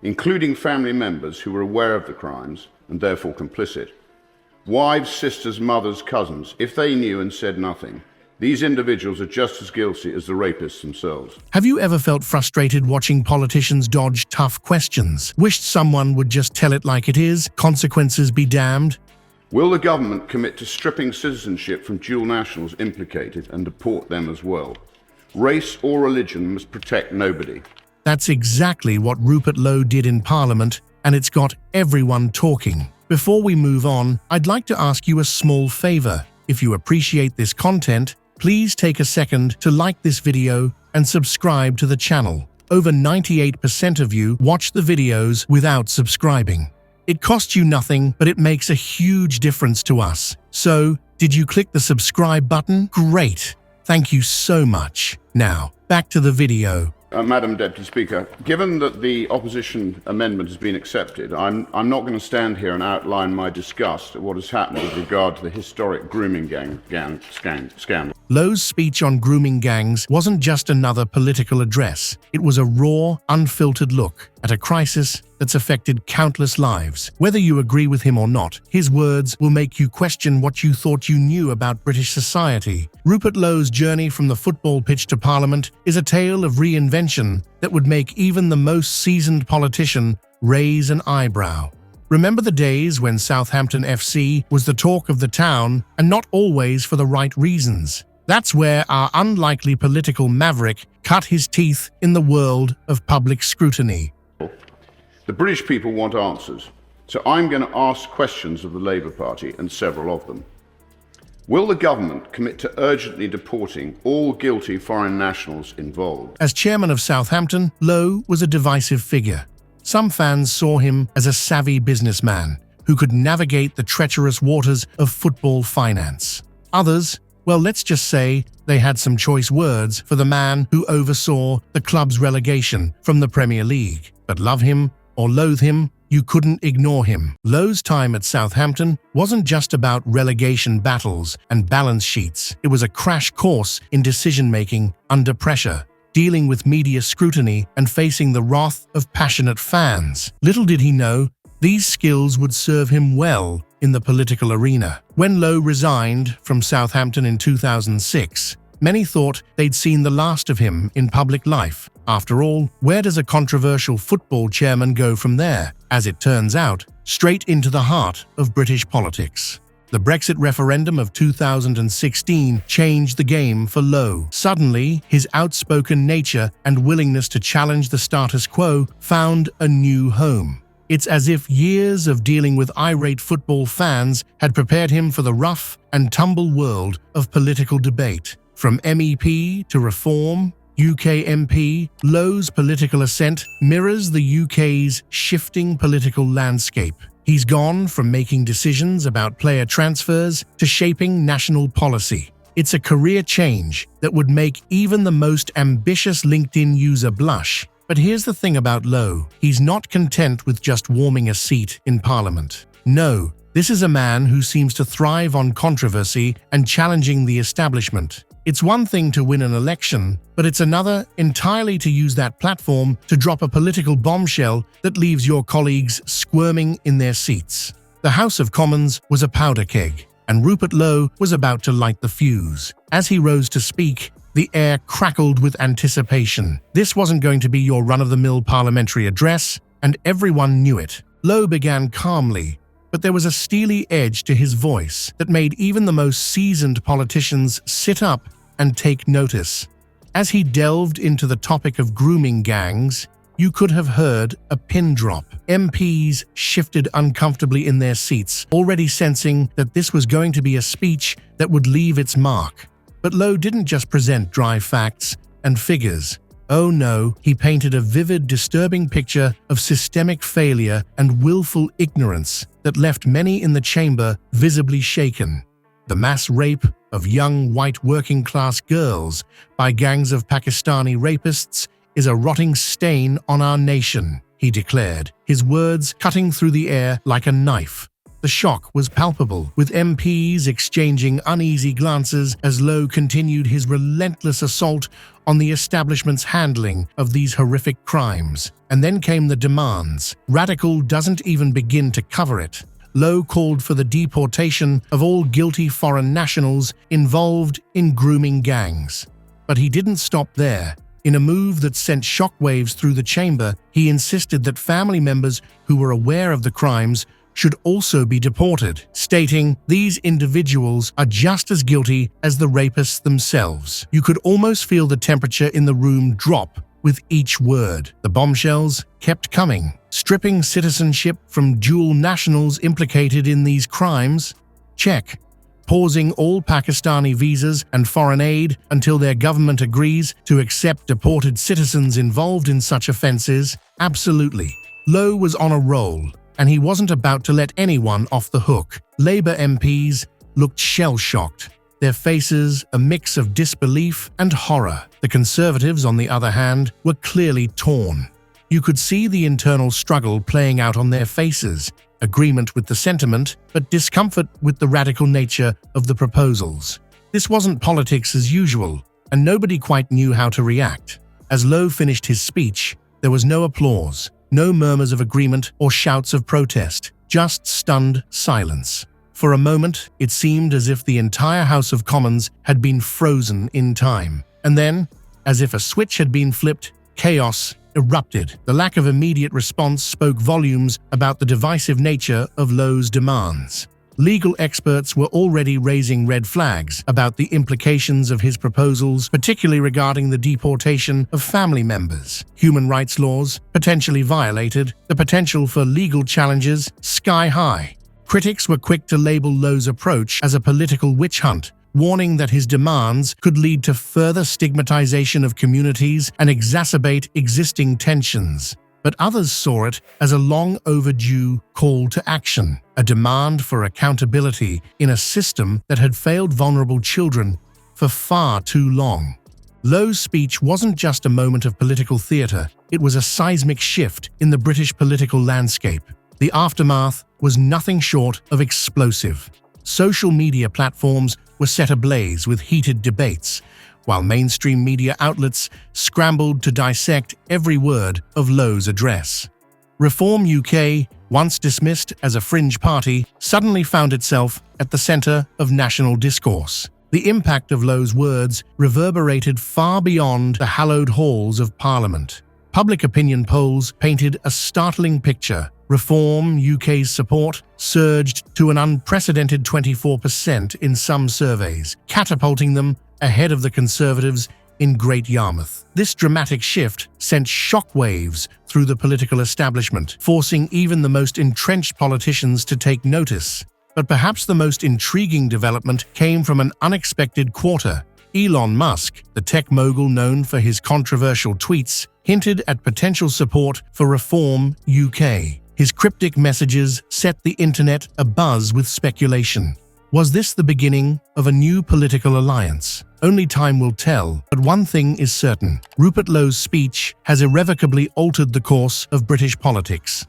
including family members who were aware of the crimes and therefore complicit. Wives, sisters, mothers, cousins, if they knew and said nothing, these individuals are just as guilty as the rapists themselves. Have you ever felt frustrated watching politicians dodge tough questions? Wished someone would just tell it like it is, consequences be damned? Will the government commit to stripping citizenship from dual nationals implicated and deport them as well? Race or religion must protect nobody. That's exactly what Rupert Lowe did in Parliament, and it's got everyone talking. Before we move on, I'd like to ask you a small favor. If you appreciate this content, please take a second to like this video and subscribe to the channel. Over 98% of you watch the videos without subscribing. It costs you nothing, but it makes a huge difference to us. So, did you click the subscribe button? Great! Thank you so much. Now, back to the video. Madam Deputy Speaker, given that the opposition amendment has been accepted, I'm not going to stand here and outline my disgust at what has happened with regard to the historic grooming gang scandal. Lowe's speech on grooming gangs wasn't just another political address. It was a raw, unfiltered look at a crisis that's affected countless lives. Whether you agree with him or not, his words will make you question what you thought you knew about British society. Rupert Lowe's journey from the football pitch to Parliament is a tale of reinvention that would make even the most seasoned politician raise an eyebrow. Remember the days when Southampton FC was the talk of the town, and not always for the right reasons? That's where our unlikely political maverick cut his teeth in the world of public scrutiny. The British people want answers, so I'm going to ask questions of the Labour Party and several of them. Will the government commit to urgently deporting all guilty foreign nationals involved? As chairman of Southampton, Lowe was a divisive figure. Some fans saw him as a savvy businessman who could navigate the treacherous waters of football finance. Others, well, let's just say they had some choice words for the man who oversaw the club's relegation from the Premier League. But love him or loathe him, you couldn't ignore him. Lowe's time at Southampton wasn't just about relegation battles and balance sheets. It was a crash course in decision-making under pressure, dealing with media scrutiny and facing the wrath of passionate fans. Little did he know, these skills would serve him well in the political arena. When Lowe resigned from Southampton in 2006, many thought they'd seen the last of him in public life. After all, where does a controversial football chairman go from there? As it turns out, straight into the heart of British politics. The Brexit referendum of 2016 changed the game for Lowe. Suddenly, his outspoken nature and willingness to challenge the status quo found a new home. It's as if years of dealing with irate football fans had prepared him for the rough and tumble world of political debate. From MEP to Reform, UK MP, Lowe's political ascent mirrors the UK's shifting political landscape. He's gone from making decisions about player transfers to shaping national policy. It's a career change that would make even the most ambitious LinkedIn user blush. But here's the thing about Lowe. He's not content with just warming a seat in Parliament. No, this is a man who seems to thrive on controversy and challenging the establishment. It's one thing to win an election, but it's another entirely to use that platform to drop a political bombshell that leaves your colleagues squirming in their seats. The House of Commons was a powder keg, and Rupert Lowe was about to light the fuse. As he rose to speak, the air crackled with anticipation. This wasn't going to be your run-of-the-mill parliamentary address, and everyone knew it. Lowe began calmly, but there was a steely edge to his voice that made even the most seasoned politicians sit up and take notice. As he delved into the topic of grooming gangs, you could have heard a pin drop. MPs shifted uncomfortably in their seats, already sensing that this was going to be a speech that would leave its mark. But Lowe didn't just present dry facts and figures. Oh no, he painted a vivid, disturbing picture of systemic failure and willful ignorance that left many in the chamber visibly shaken. The mass rape of young white working-class girls by gangs of Pakistani rapists is a rotting stain on our nation, he declared, his words cutting through the air like a knife. The shock was palpable, with MPs exchanging uneasy glances as Lowe continued his relentless assault on the establishment's handling of these horrific crimes. And then came the demands. Radical doesn't even begin to cover it. Lowe called for the deportation of all guilty foreign nationals involved in grooming gangs. But he didn't stop there. In a move that sent shockwaves through the chamber, he insisted that family members who were aware of the crimes should also be deported, stating these individuals are just as guilty as the rapists themselves. You could almost feel the temperature in the room drop with each word. The bombshells kept coming, stripping citizenship from dual nationals implicated in these crimes. Check. Pausing all Pakistani visas and foreign aid until their government agrees to accept deported citizens involved in such offenses. Absolutely. Lowe was on a roll, and he wasn't about to let anyone off the hook. Labour MPs looked shell-shocked, their faces a mix of disbelief and horror. The Conservatives, on the other hand, were clearly torn. You could see the internal struggle playing out on their faces, agreement with the sentiment, but discomfort with the radical nature of the proposals. This wasn't politics as usual, and nobody quite knew how to react. As Lowe finished his speech, there was no applause, no murmurs of agreement or shouts of protest, just stunned silence. For a moment, it seemed as if the entire House of Commons had been frozen in time. And then, as if a switch had been flipped, chaos erupted. The lack of immediate response spoke volumes about the divisive nature of Lowe's demands. Legal experts were already raising red flags about the implications of his proposals, particularly regarding the deportation of family members. Human rights laws potentially violated, the potential for legal challenges sky high. Critics were quick to label Lowe's approach as a political witch hunt, warning that his demands could lead to further stigmatization of communities and exacerbate existing tensions. But others saw it as a long overdue call to action, a demand for accountability in a system that had failed vulnerable children for far too long. Lowe's speech wasn't just a moment of political theatre, it was a seismic shift in the British political landscape. The aftermath was nothing short of explosive. Social media platforms were set ablaze with heated debates, while mainstream media outlets scrambled to dissect every word of Lowe's address. Reform UK, once dismissed as a fringe party, suddenly found itself at the centre of national discourse. The impact of Lowe's words reverberated far beyond the hallowed halls of Parliament. Public opinion polls painted a startling picture. Reform UK's support surged to an unprecedented 24% in some surveys, catapulting them ahead of the Conservatives in Great Yarmouth. This dramatic shift sent shockwaves through the political establishment, forcing even the most entrenched politicians to take notice. But perhaps the most intriguing development came from an unexpected quarter. Elon Musk, the tech mogul known for his controversial tweets, hinted at potential support for Reform UK. His cryptic messages set the internet abuzz with speculation. Was this the beginning of a new political alliance? Only time will tell, but one thing is certain. Rupert Lowe's speech has irrevocably altered the course of British politics.